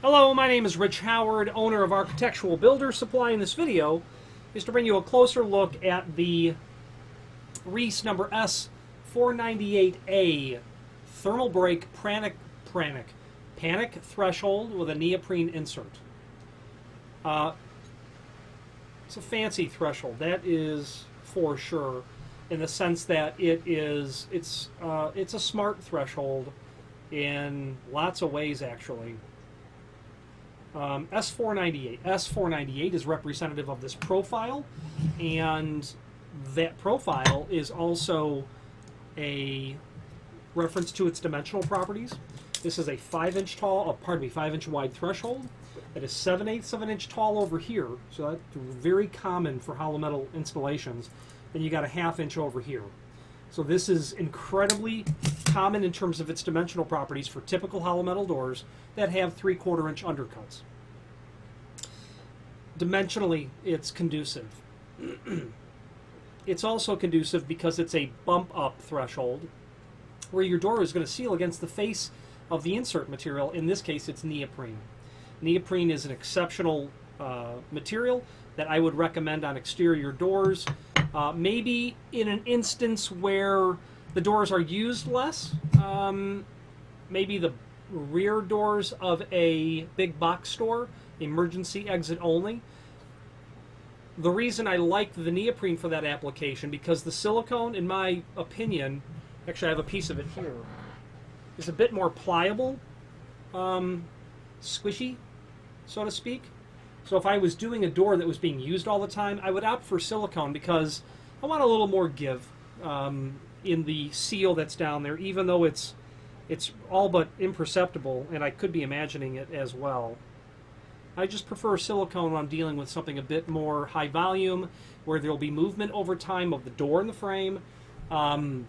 Hello, my name is Rich Howard, owner of Architectural Builder Supply. In this video is to bring you a closer look at the Reese number S498A thermal break panic threshold with a neoprene insert. It's a fancy threshold, that is for sure, in the sense that it's a smart threshold in lots of ways actually. S498 is representative of this profile, and that profile is also a reference to its dimensional properties. This is a 5-inch wide threshold. That is 7/8 of an inch tall over here, so that's very common for hollow metal installations. Then you got a 1/2 inch over here. So this is incredibly common in terms of its dimensional properties for typical hollow metal doors that have 3/4 inch undercuts. Dimensionally, it's conducive. It's also conducive because it's a bump up threshold where your door is going to seal against the face of the insert material. In this case, it's neoprene. Neoprene is an exceptional material that I would recommend on exterior doors. Maybe in an instance where the doors are used less, maybe the rear doors of a big box store, emergency exit only. The reason I like the neoprene for that application, because the silicone, in my opinion, actually I have a piece of it here, is a bit more pliable, squishy, so to speak. So if I was doing a door that was being used all the time, I would opt for silicone because I want a little more give in the seal that's down there, even though it's all but imperceptible, and I could be imagining it as well. I just prefer silicone when I'm dealing with something a bit more high volume, where there will be movement over time of the door and the frame, and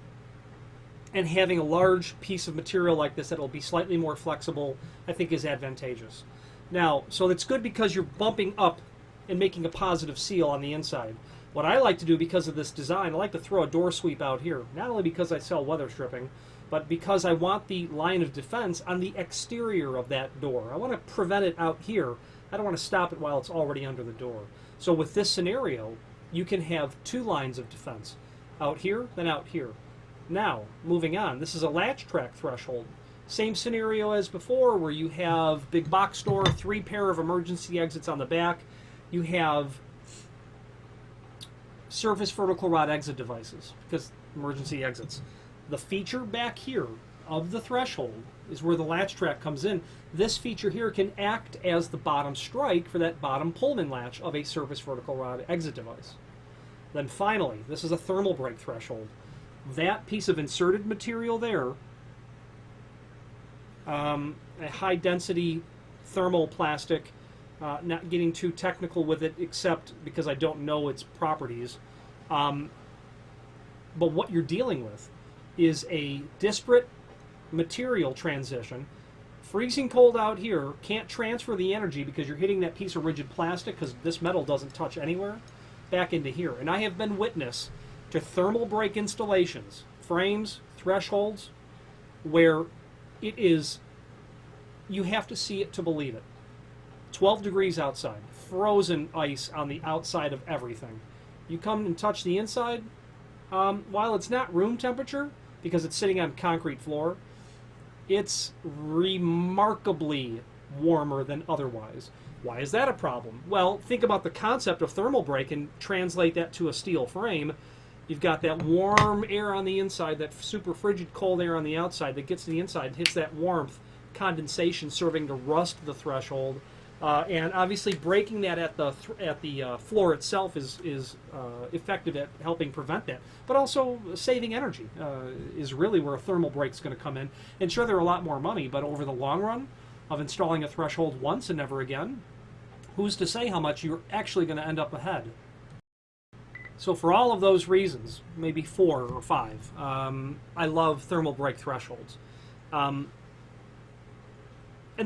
having a large piece of material like this that will be slightly more flexible, I think is advantageous. Now, so it's good because you're bumping up and making a positive seal on the inside. What I like to do because of this design, I like to throw a door sweep out here, not only because I sell weather stripping, but because I want the line of defense on the exterior of that door. I want to prevent it out here. I don't want to stop it while it's already under the door. So with this scenario, you can have 2 lines of defense, out here, then out here. Now, moving on, this is a latch track threshold. Same scenario as before, where you have big box door, 3 pair of emergency exits on the back. You have surface vertical rod exit devices, because emergency exits. The feature back here of the threshold is where the latch track comes in. This feature here can act as the bottom strike for that bottom Pullman latch of a surface vertical rod exit device. Then finally, this is a thermal break threshold. That piece of inserted material there, a high density thermal plastic, not getting too technical with it except because I don't know its properties, but what you're dealing with is a disparate material transition. Freezing cold out here, can't transfer the energy because you're hitting that piece of rigid plastic, because this metal doesn't touch anywhere, back into here. And I have been witness to thermal break installations, frames, thresholds, where it is, you have to see it to believe it. 12 degrees outside, frozen ice on the outside of everything. You come and touch the inside, while it's not room temperature, because it's sitting on concrete floor, it's remarkably warmer than otherwise. Why is that a problem? Well, think about the concept of thermal break and translate that to a steel frame. You've got that warm air on the inside, that super frigid cold air on the outside that gets to the inside and hits that warmth, condensation serving to rust the threshold. And obviously breaking that at the floor itself is effective at helping prevent that. But also saving energy is really where a thermal break is going to come in. And sure, they're a lot more money, but over the long run of installing a threshold once and never again, who's to say how much you're actually going to end up ahead? So for all of those reasons, maybe 4 or 5, I love thermal break thresholds. And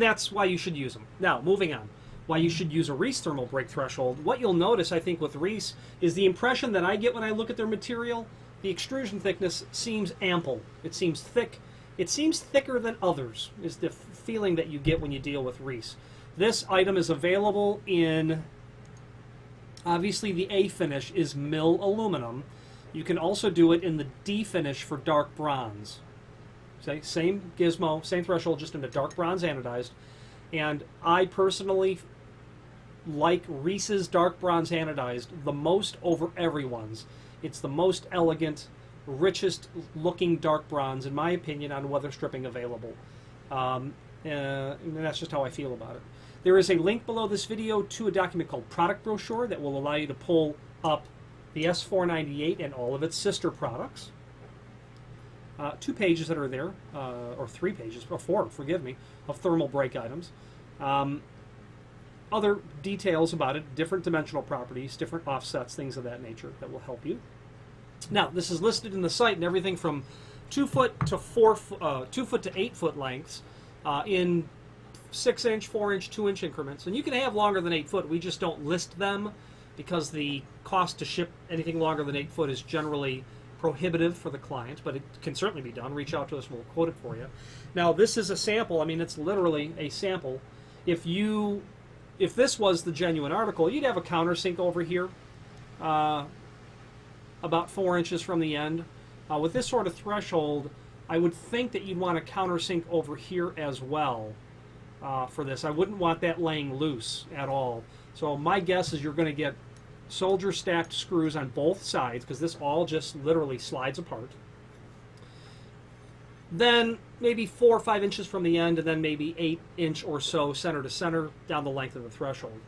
that's why you should use them. Now, moving on. Why you should use a Reese thermal break threshold. What you'll notice, I think, with Reese is the impression that I get when I look at their material. The extrusion thickness seems ample. It seems thick. It seems thicker than others, is the feeling that you get when you deal with Reese. This item is available in, obviously the A finish is mill aluminum. You can also do it in the D finish for dark bronze. Okay, same gizmo, same threshold, just in a dark bronze anodized. And I personally like Reese's dark bronze anodized the most over everyone's. It's the most elegant, richest looking dark bronze, in my opinion, on weather stripping available. And that's just how I feel about it. There is a link below this video to a document called Product Brochure that will allow you to pull up the S498 and all of its sister products. 2 pages that are there, or 3 pages, or 4, forgive me, of thermal brake items. Other details about it, different dimensional properties, different offsets, things of that nature that will help you. Now, this is listed in the site in everything from 2 foot to 2 foot to 8 foot lengths in 6-inch, 4-inch, 2-inch increments. And you can have longer than 8 foot. We just don't list them because the cost to ship anything longer than 8 foot is generally prohibitive for the client, but it can certainly be done. Reach out to us and we'll quote it for you. Now, this is a sample. I mean, it's literally a sample. If this was the genuine article, you'd have a countersink over here, about 4 inches from the end. With this sort of threshold, I would think that you'd want a countersink over here as well for this. I wouldn't want that laying loose at all. So my guess is you're going to get soldier stacked screws on both sides, because this all just literally slides apart. Then maybe 4 or 5 inches from the end, and then maybe 8-inch or so center to center down the length of the threshold.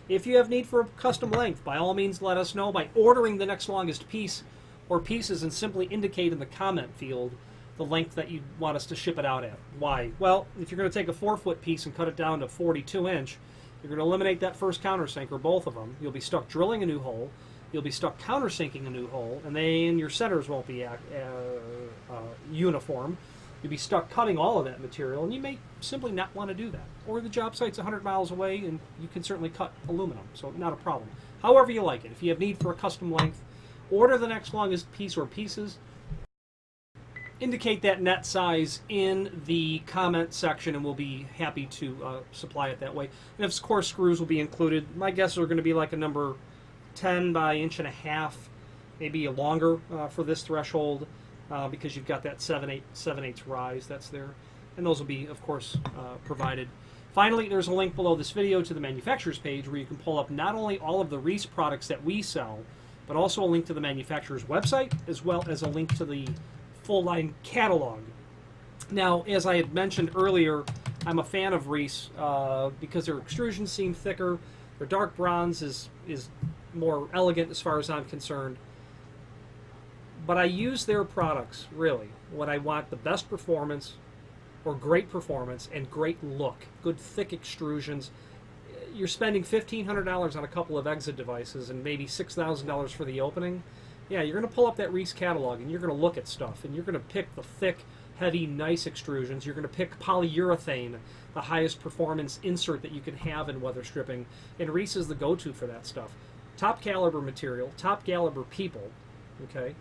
If you have need for a custom length, by all means let us know by ordering the next longest piece or pieces, and simply indicate in the comment field the length that you want us to ship it out at. Why? Well, if you're going to take a 4-foot piece and cut it down to 42-inch, you're going to eliminate that first countersink, or both of them. You'll be stuck drilling a new hole. You'll be stuck countersinking a new hole, and then your centers won't be uniform. You'll be stuck cutting all of that material, and you may simply not want to do that. Or the job site's 100 miles away, and you can certainly cut aluminum, so not a problem. However you like it. If you have need for a custom length, order the next longest piece or pieces. Indicate that net size in the comment section, and we'll be happy to supply it that way. And of course, screws will be included. My guess are going to be like a number 10 by 1.5 inches, maybe longer for this threshold, because you've got that 7/8 rise that's there. And those will be, of course, provided. Finally, there's a link below this video to the manufacturer's page where you can pull up not only all of the Reese products that we sell, but also a link to the manufacturer's website, as well as a link to the full-line catalog. Now, as I had mentioned earlier, I'm a fan of Reese because their extrusions seem thicker. Their dark bronze is more elegant as far as I'm concerned. But I use their products, really, when I want the best performance, or great performance, and great look. Good, thick extrusions. You're spending $1,500 on a couple of exit devices and maybe $6,000 for the opening. Yeah, you're going to pull up that Reese catalog, and you're going to look at stuff, and you're going to pick the thick, heavy, nice extrusions. You're going to pick polyurethane, the highest performance insert that you can have in weather stripping, and Reese is the go-to for that stuff. Top caliber material, top caliber people, okay,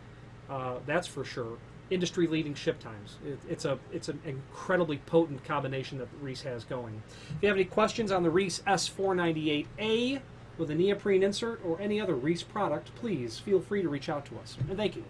that's for sure. Industry-leading ship times. It's an incredibly potent combination that Reese has going. If you have any questions on the Reese S498A with a neoprene insert or any other Reese product, please feel free to reach out to us. And thank you.